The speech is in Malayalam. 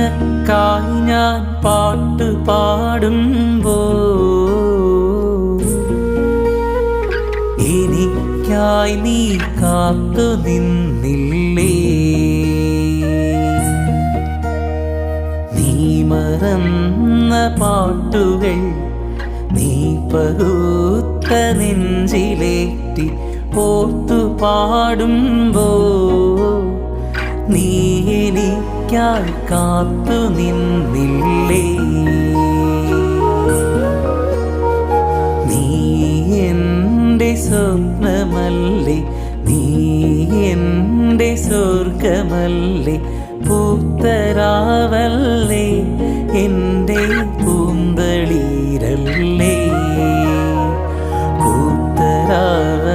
നിനക്കായി ഞാൻ പാട്ട് പാടുമ്പോ എനിക്കായി നീ കാത്തു നിന്നില്ലേ? നീ മറന്ന പാട്ടുകൾ നീ പകുത്ത നെഞ്ചിലേറ്റി ഓർത്തു പാടുമ്പോ നീ എനിക്കായി കാത്തു നിന്നില്ലേ? നീ എൻ്റെ സ്വപ്നമല്ലേ, നീ എൻ്റെ സ്വർഗമല്ലേ, പൂത്തരാവല്ലേ, എൻ്റെ പൂന്തളിരല്ലേ, പൂത്തരാവല്ലേ.